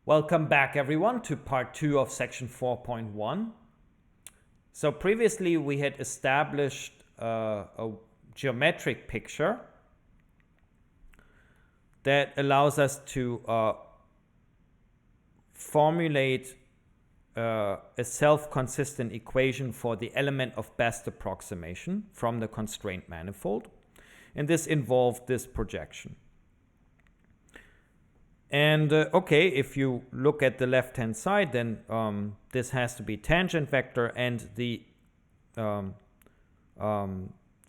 Welcome back everyone to part 2 of section 4.1. So previously we had established a geometric picture that allows us to formulate a self-consistent equation for the element of best approximation from the constraint manifold. And this involved this projection. And okay, if you look at the left-hand side, then this has to be tangent vector, and the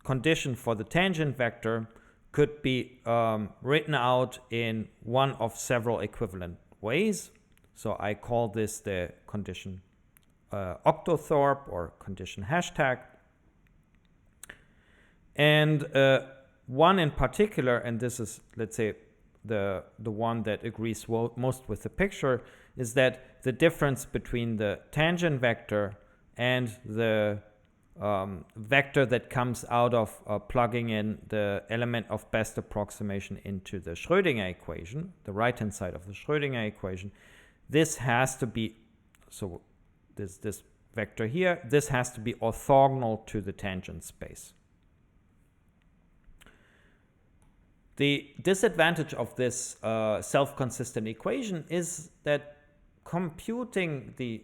condition for the tangent vector could be written out in one of several equivalent ways. So I call this the condition octothorpe or condition hashtag. And one in particular, and this is, let's say, the one that agrees most with the picture, is that the difference between the tangent vector and the vector that comes out of plugging in the element of best approximation into the Schrödinger equation, the right-hand side of the Schrödinger equation, this has to be, so this vector here, this has to be orthogonal to the tangent space. The disadvantage of this self-consistent equation is that computing the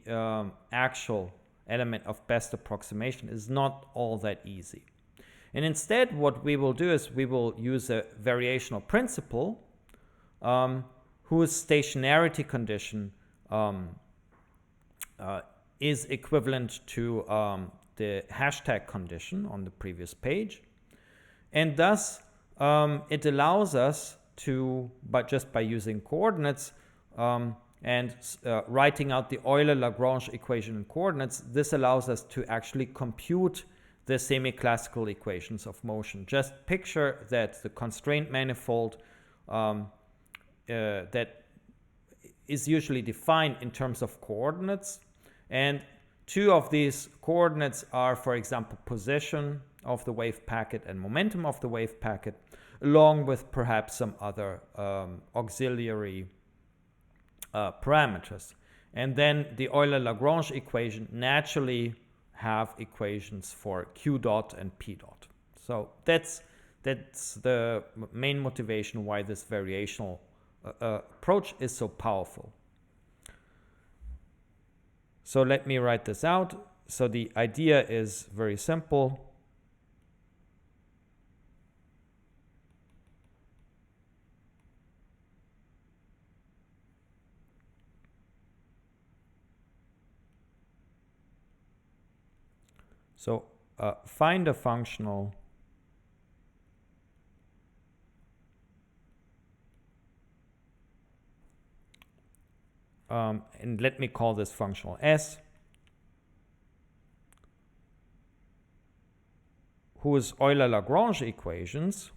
actual element of best approximation is not all that easy. And instead, what we will do is we will use a variational principle whose stationarity condition is equivalent to the hashtag condition on the previous page. And thus, it allows us to, just by using coordinates and writing out the Euler-Lagrange equation in coordinates, this allows us to actually compute the semiclassical equations of motion. Just picture that the constraint manifold that is usually defined in terms of coordinates, and two of these coordinates are, for example, position of the wave packet and momentum of the wave packet, along with perhaps some other auxiliary parameters. And then the Euler-Lagrange equation naturally have equations for q dot and p dot. So that's the main motivation why this variational approach is so powerful. So let me write this out. So the idea is very simple. So find a functional and let me call this functional S, whose Euler-Lagrange equations,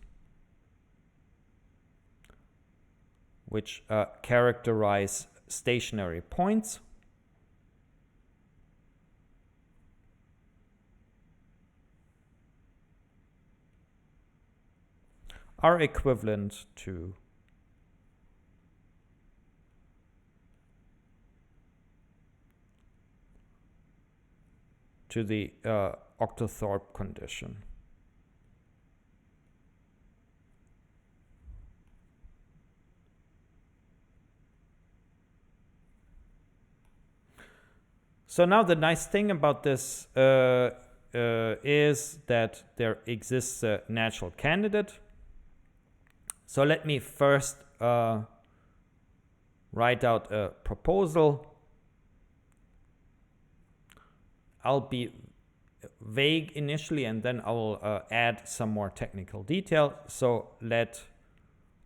which characterize stationary points, are equivalent to the octothorpe condition. So now the nice thing about this is that there exists a natural candidate. So let me first write out a proposal. I'll be vague initially, and then I will add some more technical detail. So let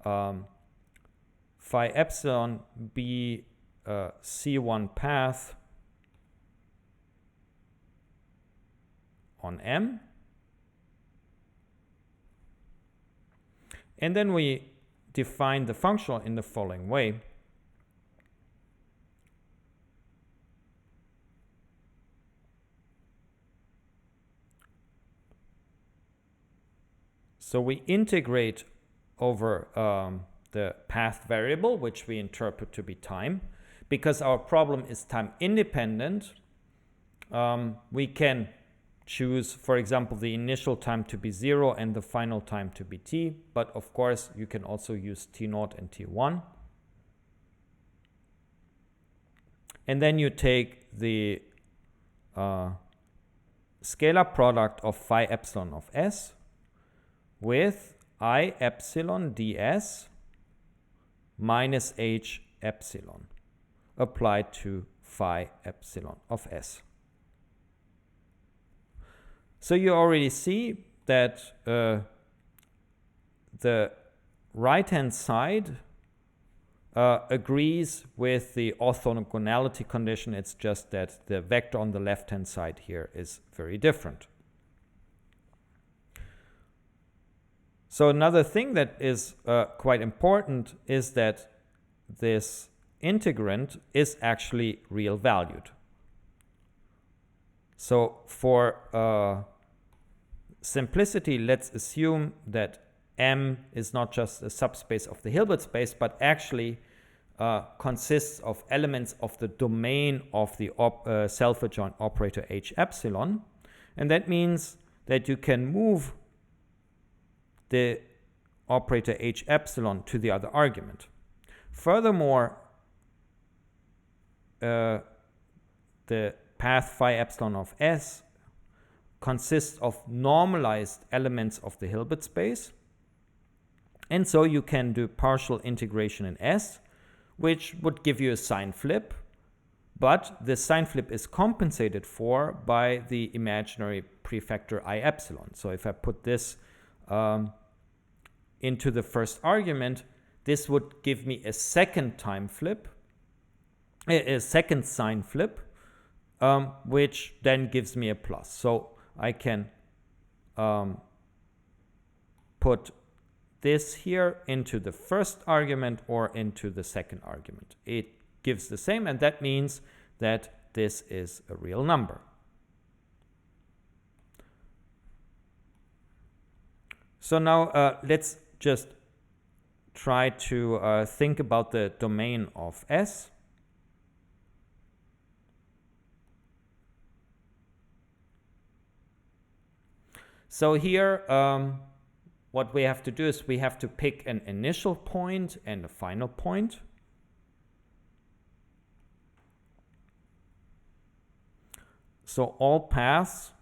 phi epsilon be a C1 path on M. And then we define the functional in the following way. So we integrate over the path variable, which we interpret to be time, because our problem is time independent, we can choose, for example, the initial time to be 0 and the final time to be t. But of course, you can also use t0 and t1. And then you take the scalar product of phi epsilon of s with I epsilon ds minus h epsilon applied to phi epsilon of s. So you already see that the right-hand side agrees with the orthogonality condition. It's just that the vector on the left-hand side here is very different. So another thing that is quite important is that this integrand is actually real valued. So for simplicity, let's assume that M is not just a subspace of the Hilbert space, but actually consists of elements of the domain of the self-adjoint operator H epsilon. And that means that you can move the operator H epsilon to the other argument. Furthermore, the path phi epsilon of S consists of normalized elements of the Hilbert space. And so you can do partial integration in S, which would give you a sign flip. But the sign flip is compensated for by the imaginary prefactor I epsilon. So if I put this into the first argument, this would give me a second time flip, a second sign flip, which then gives me a plus. So I can put this here into the first argument or into the second argument. It gives the same, and that means that this is a real number. So now let's just try to think about the domain of S. So here, what we have to do is we have to pick an initial point and a final point. So all paths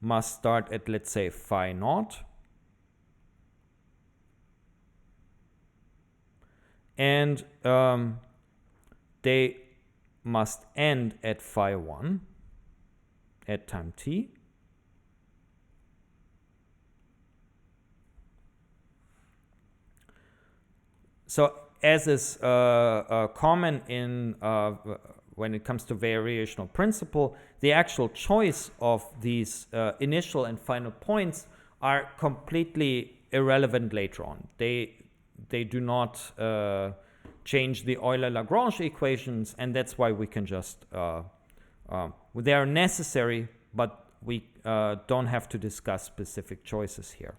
must start at, let's say, phi naught. And they must end at phi 1 at time t. So as is common in when it comes to variational principle, the actual choice of these initial and final points are completely irrelevant later on. They do not change the Euler-Lagrange equations, and that's why we can just they are necessary, but we don't have to discuss specific choices here.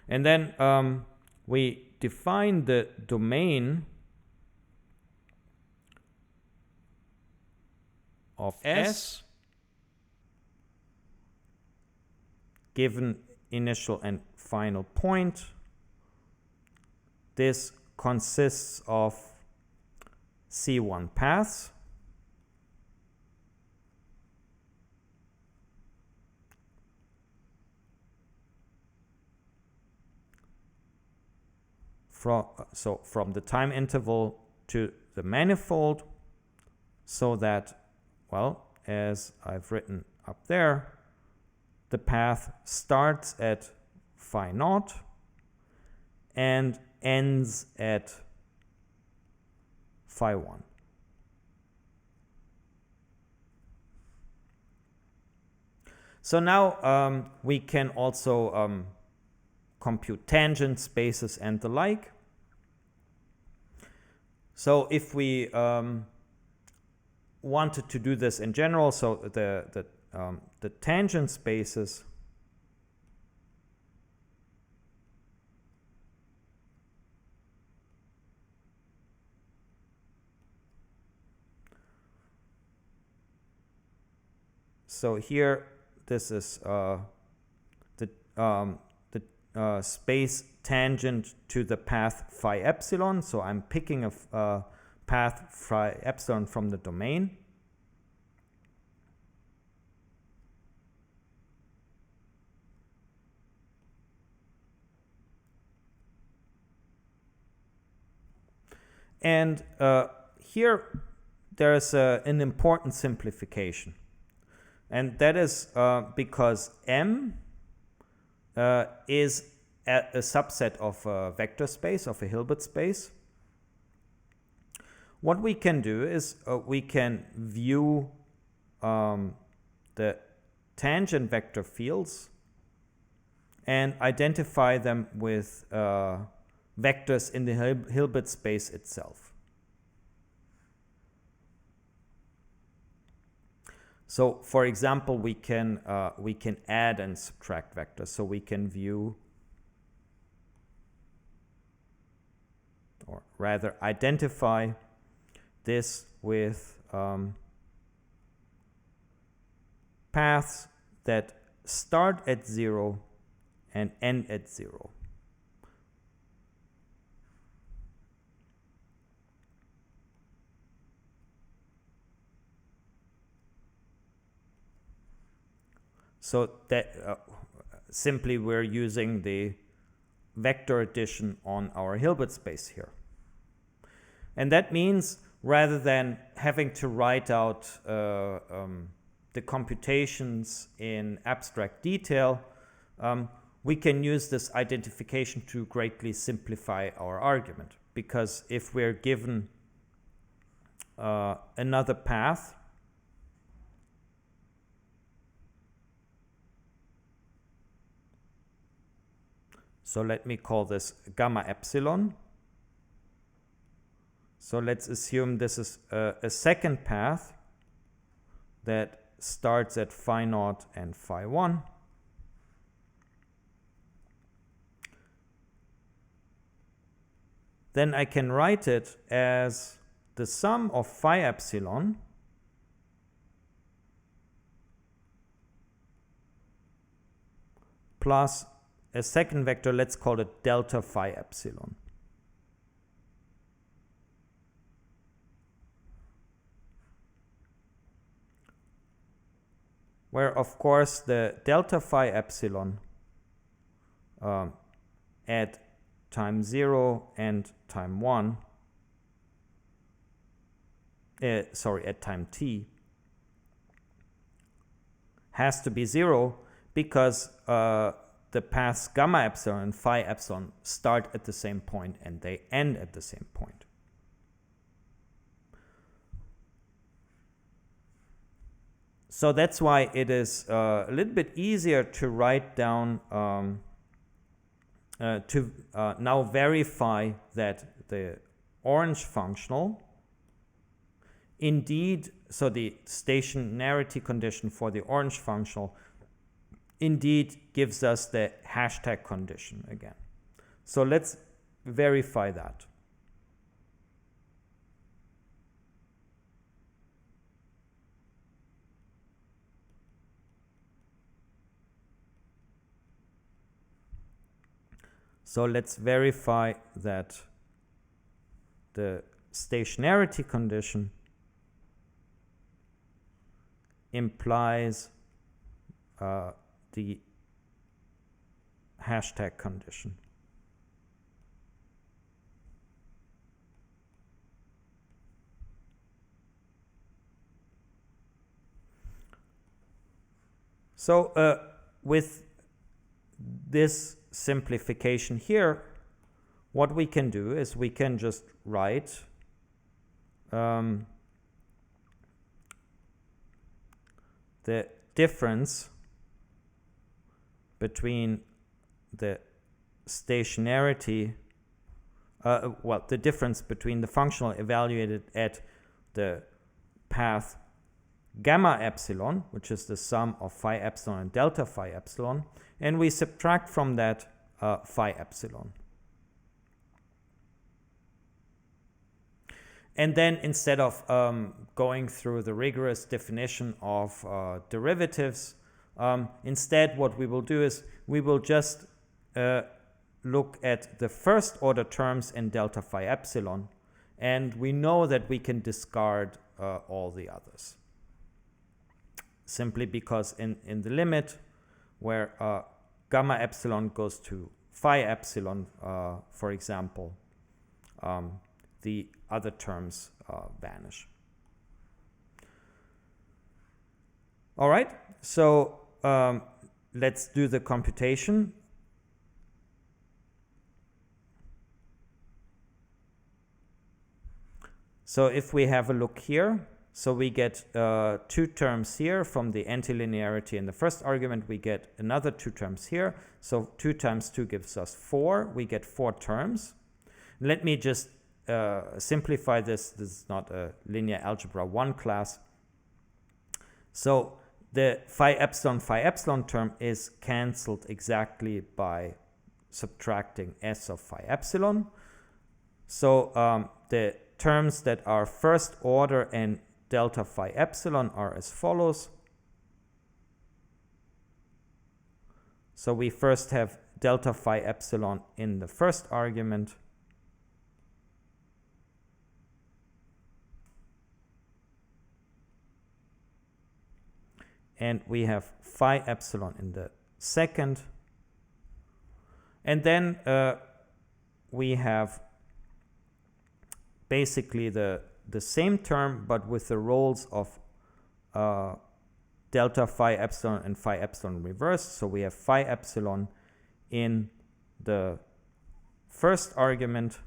And then we define the domain of S given initial and final point. This consists of C1 paths. From the time interval to the manifold, so that, well, as I've written up there, the path starts at phi naught and ends at phi 1. So now we can also compute tangent spaces and the like. So if we wanted to do this in general, so the tangent spaces So here, this is the space tangent to the path phi epsilon. So I'm picking a path phi epsilon from the domain. And here there's an important simplification. And that is because M is a subset of a vector space, of a Hilbert space. What we can do is we can view the tangent vector fields and identify them with vectors in the Hilbert space itself. So, for example, we can add and subtract vectors. So we can view, or rather identify, this with paths that start at 0 and end at 0. So that simply we're using the vector addition on our Hilbert space here. And that means rather than having to write out the computations in abstract detail, we can use this identification to greatly simplify our argument. Because if we're given another path, so let me call this gamma epsilon. So let's assume this is a second path that starts at phi naught and phi 1. Then I can write it as the sum of phi epsilon plus a second vector, let's call it delta phi epsilon. Where, of course, the delta phi epsilon at time 0 and time 1, at time t, has to be 0 because the paths gamma epsilon and phi epsilon start at the same point and they end at the same point. So that's why it is a little bit easier to write down, now verify that the orange functional indeed, so the stationarity condition for the orange functional indeed gives us the hashtag condition again. So let's verify that. So let's verify that the stationarity condition implies the hashtag condition. So with this simplification here, what we can do is we can just write the difference between the stationarity, the difference between the functional evaluated at the path gamma epsilon, which is the sum of phi epsilon and delta phi epsilon, and we subtract from that phi epsilon. And then instead of going through the rigorous definition of derivatives, instead what we will do is we will just look at the first order terms in delta phi epsilon, and we know that we can discard all the others. Simply because in the limit where gamma epsilon goes to phi epsilon, for example, the other terms vanish. All right, so let's do the computation. So if we have a look here, so we get 2 terms here from the antilinearity in the first argument. We get another 2 terms here. So 2 times 2 gives us 4. We get 4 terms. Let me just simplify this. This is not a linear algebra 1 class. So the phi epsilon term is cancelled exactly by subtracting s of phi epsilon. So the terms that are first order and delta phi epsilon are as follows. So we first have delta phi epsilon in the first argument. And we have phi epsilon in the second. And then we have basically the same term, but with the roles of delta phi epsilon and phi epsilon reversed. So we have phi epsilon in the first argument.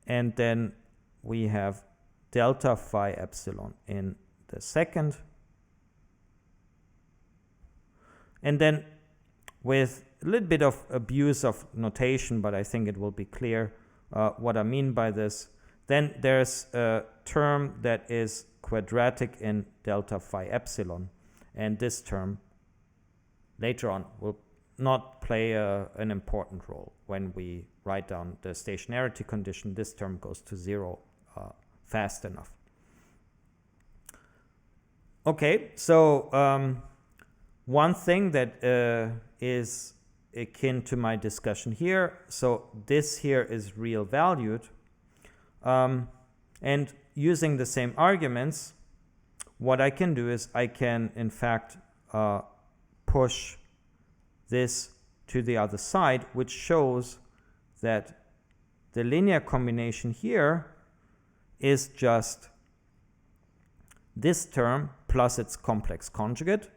And then we have delta phi epsilon in the second. And then with a little bit of abuse of notation, but I think it will be clear what I mean by this. Then there's a term that is quadratic in delta phi epsilon. And this term later on will not play an important role. When we write down the stationarity condition, this term goes to 0 fast enough. Okay, so one thing that is akin to my discussion here, so this here is real valued, and using the same arguments, what I can do is I can in fact push this to the other side, which shows that the linear combination here is just this term plus its complex conjugate,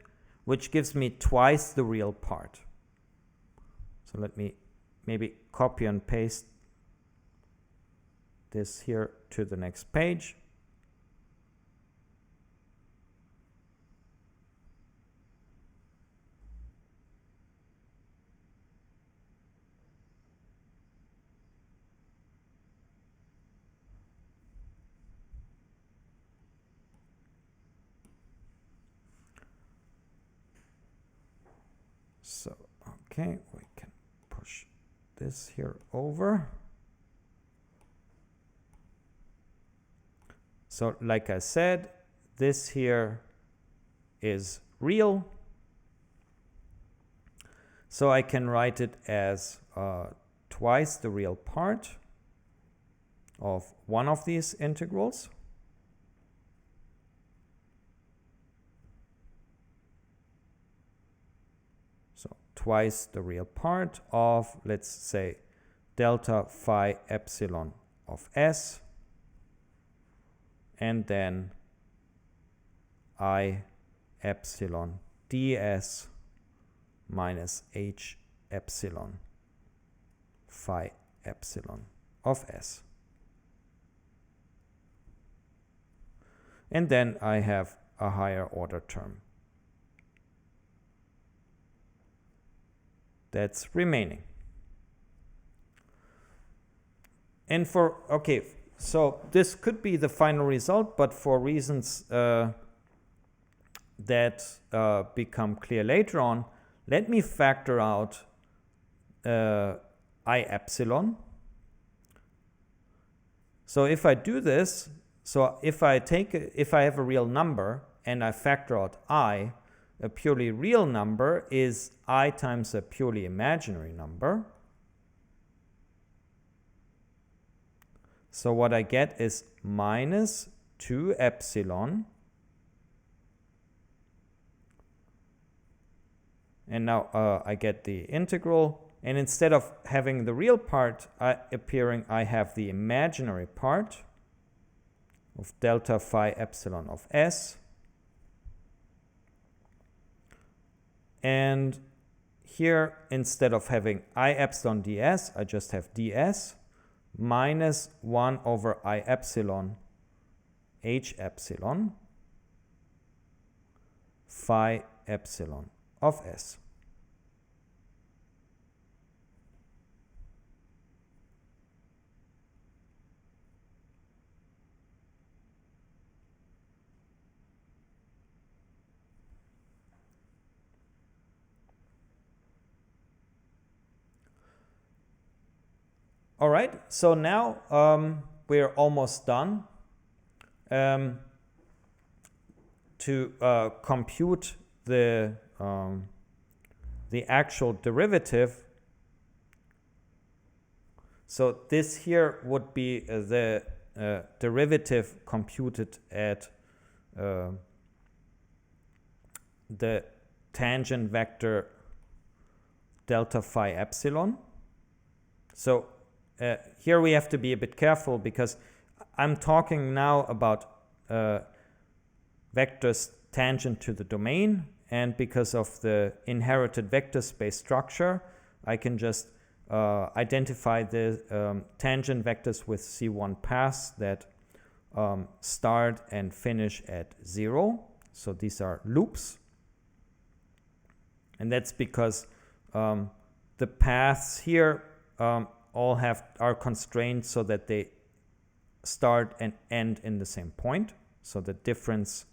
which gives me twice the real part. So let me maybe copy and paste this here to the next page. So, okay, we can push this here over. So, like I said, this here is real. So I can write it as twice the real part of one of these integrals. Twice the real part of, let's say, delta phi epsilon of s, and then I epsilon ds minus h epsilon phi epsilon of s. And then I have a higher order term that's remaining. And for, okay, so this could be the final result, but for reasons that become clear later on, let me factor out I epsilon. So if I do this, so if I have a real number and I factor out I, a purely real number is I times a purely imaginary number. So what I get is minus 2 epsilon. And now I get the integral. And instead of having the real part appearing, I have the imaginary part of delta phi epsilon of s. And here, instead of having I epsilon ds, I just have ds minus 1 over I epsilon h epsilon phi epsilon of s. All right, so now we're almost done. To compute the actual derivative. So this here would be the derivative computed at the tangent vector delta phi epsilon. So here we have to be a bit careful because I'm talking now about vectors tangent to the domain, and because of the inherited vector space structure, I can just identify the tangent vectors with C1 paths that start and finish at 0. So these are loops. And that's because the paths here all are constrained so that they start and end in the same point. So the difference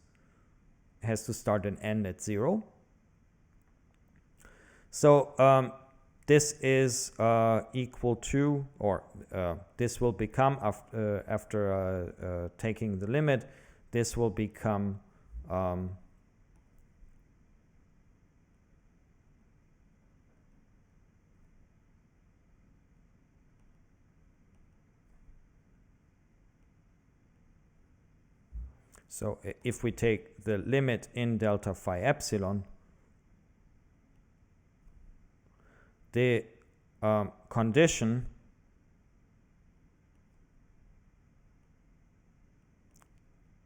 has to start and end at 0. So this is equal to, or this will become, after taking the limit, this will become so if we take the limit in delta phi epsilon, the condition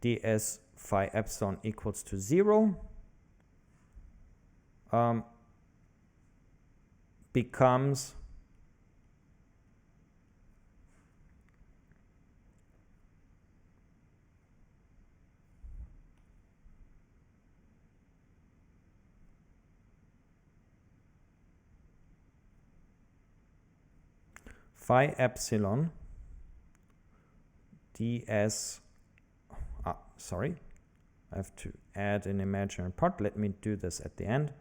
ds phi epsilon equals to 0 becomes phi epsilon ds, sorry, I have to add an imaginary part. Let me do this at the end.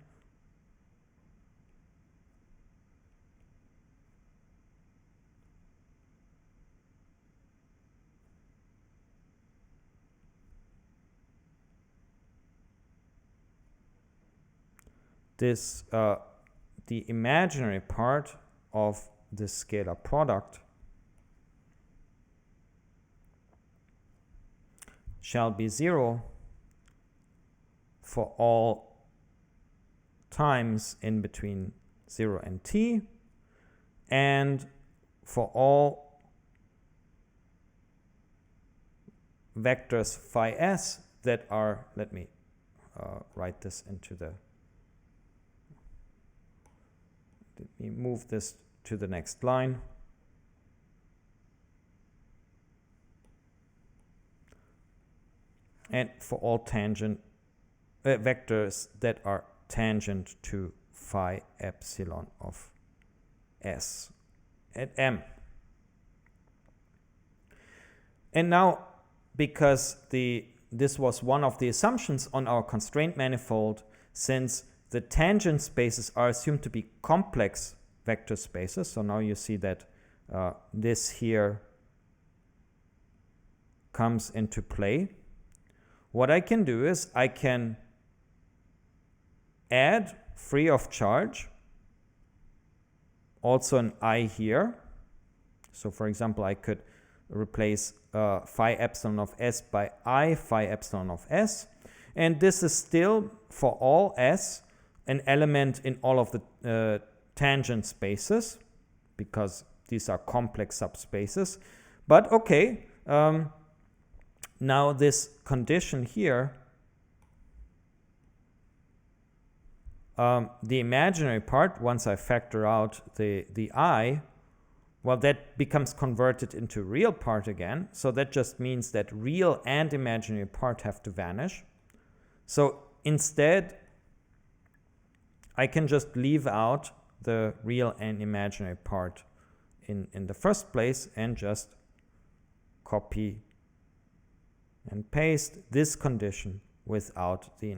This, the imaginary part of the scalar product shall be 0 for all times in between 0 and t, and for all vectors phi s that are, let me write this into the, let me move this to the next line. And for all tangent vectors that are tangent to phi epsilon of s at m. And now, because this was one of the assumptions on our constraint manifold, since the tangent spaces are assumed to be complex vector spaces. So now you see that this here comes into play. What I can do is I can add free of charge also an I here. So for example, I could replace phi epsilon of s by I phi epsilon of s. And this is still, for all s, an element in all of the tangent spaces, because these are complex subspaces. But okay, now this condition here, the imaginary part, once I factor out the I, well, that becomes converted into real part again. So that just means that real and imaginary part have to vanish. So instead, I can just leave out the real and imaginary part in the first place and just copy and paste this condition without the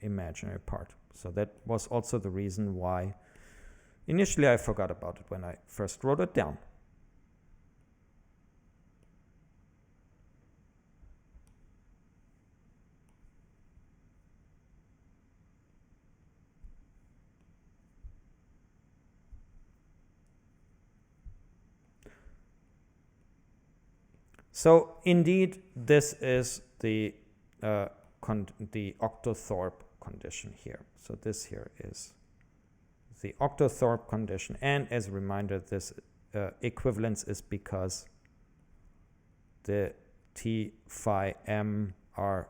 imaginary part. So that was also the reason why initially I forgot about it when I first wrote it down. So indeed, this is the octothorpe condition here. So this here is the octothorpe condition. And as a reminder, this equivalence is because the T phi m are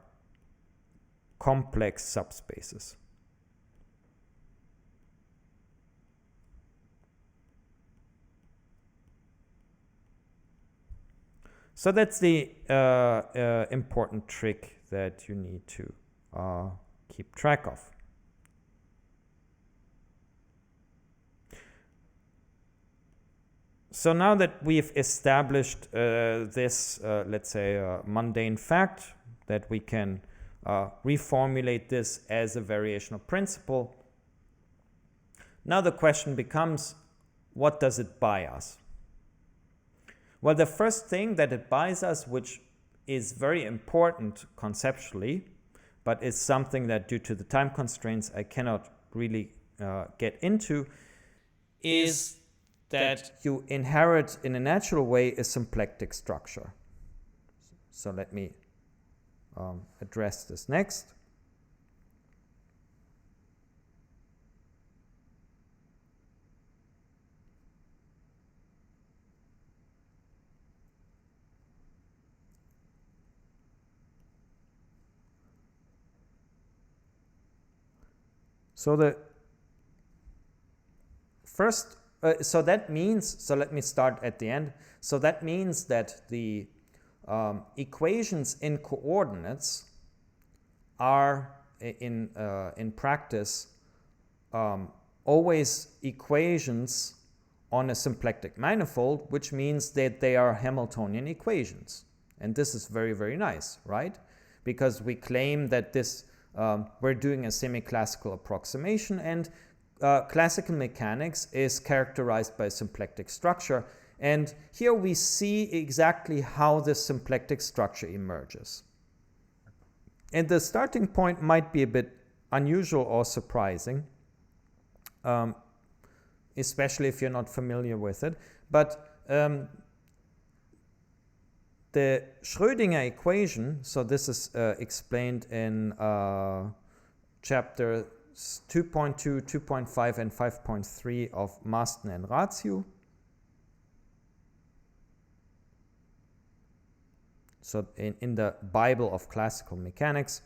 complex subspaces. So that's the important trick that you need to keep track of. So now that we've established this, let's say, mundane fact, that we can reformulate this as a variational principle, now the question becomes, what does it buy us? Well, the first thing that it buys us, which is very important conceptually, but is something that due to the time constraints I cannot really get into, is that you inherit in a natural way a symplectic structure. So let me address this next. So the first, so that means, so let me start at the end. So that means that the equations in coordinates are in practice always equations on a symplectic manifold, which means that they are Hamiltonian equations. And this is very, very nice, right? Because we claim that this we're doing a semiclassical approximation, and classical mechanics is characterized by a symplectic structure. And here we see exactly how this symplectic structure emerges. And the starting point might be a bit unusual or surprising, especially if you're not familiar with it. But the Schrödinger equation, so this is explained in chapter 2.2, 2.5, and 5.3 of Marston and Ratio. So in the Bible of classical mechanics.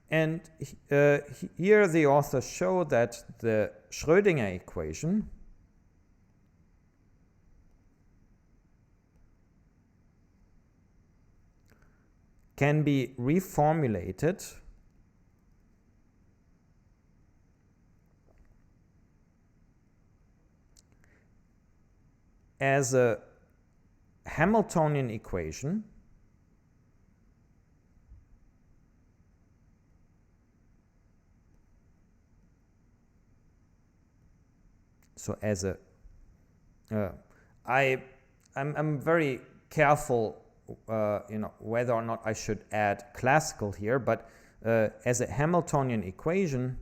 And here the authors show that the Schrödinger equation can be reformulated as a Hamiltonian equation, so as a I'm very careful whether or not I should add classical here, but as a Hamiltonian equation,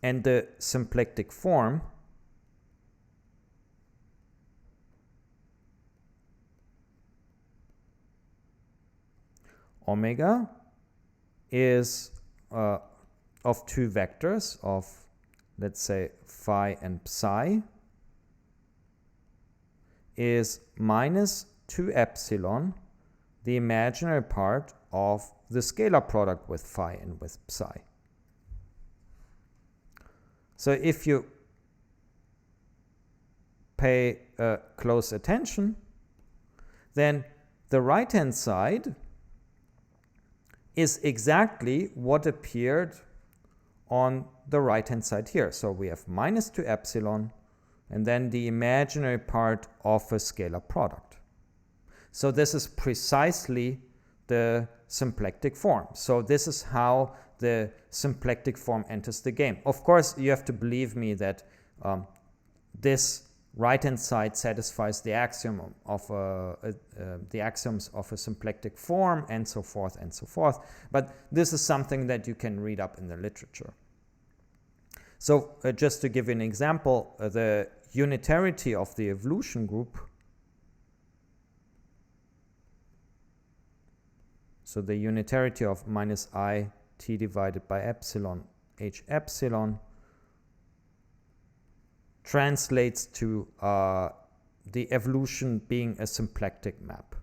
and the symplectic form omega is of two vectors of, let's say, phi and psi, is minus 2 epsilon, the imaginary part of the scalar product with phi and with psi. So if you pay close attention, then the right-hand side is exactly what appeared on the right-hand side here. So we have minus 2 epsilon, and then the imaginary part of a scalar product. So this is precisely the symplectic form. So this is how the symplectic form enters the game. Of course, you have to believe me that this right-hand side satisfies the axiom of the axioms of a symplectic form, and so forth and so forth. But this is something that you can read up in the literature. So just to give you an example, the unitarity of the evolution group, so the unitarity of minus I t divided by epsilon h epsilon, translates to the evolution being a symplectic map.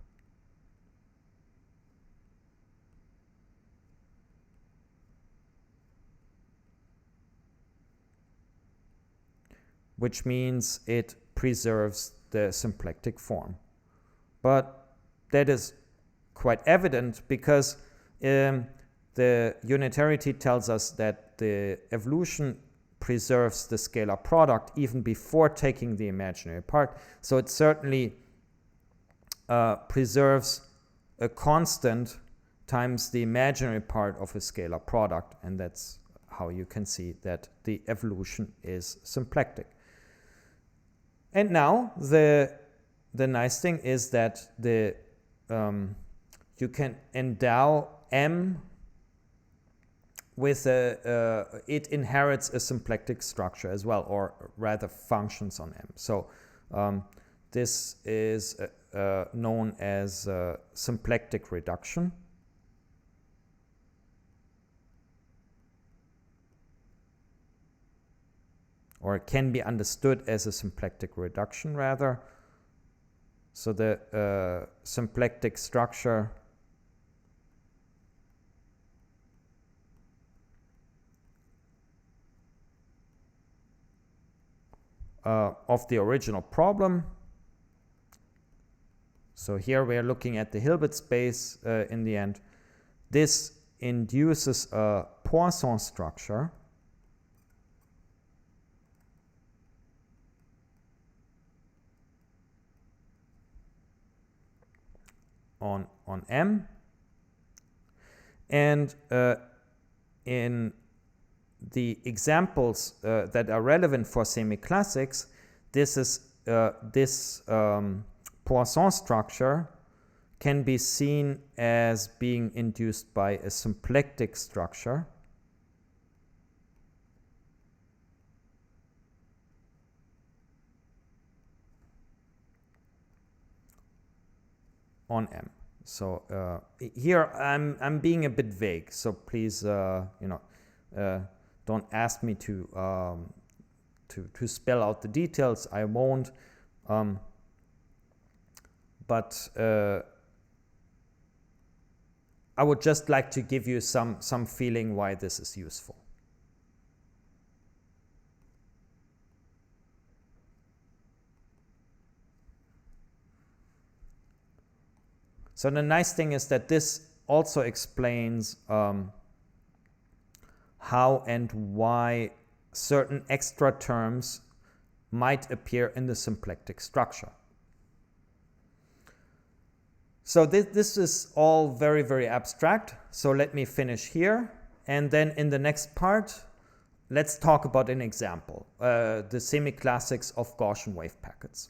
Which means it preserves the symplectic form. But that is quite evident because the unitarity tells us that the evolution preserves the scalar product even before taking the imaginary part. So it certainly preserves a constant times the imaginary part of a scalar product, and that's how you can see that the evolution is symplectic. And now the nice thing is that the you can endow M with it inherits a symplectic structure as well, or rather functions on M. So this is known as symplectic reduction. Or it can be understood as a symplectic reduction rather. So the symplectic structure of the original problem. So here we are looking at the Hilbert space in the end. This induces a Poisson structure on M, and in the examples that are relevant for semiclassics, this is this Poisson structure can be seen as being induced by a symplectic structure on M. So here I'm being a bit vague. So please don't ask me to spell out the details. I won't. But I would just like to give you some feeling why this is useful. So the nice thing is that this also explains how and why certain extra terms might appear in the symplectic structure. So this is all very, very abstract. So let me finish here. And then in the next part, let's talk about an example, the semiclassics of Gaussian wave packets.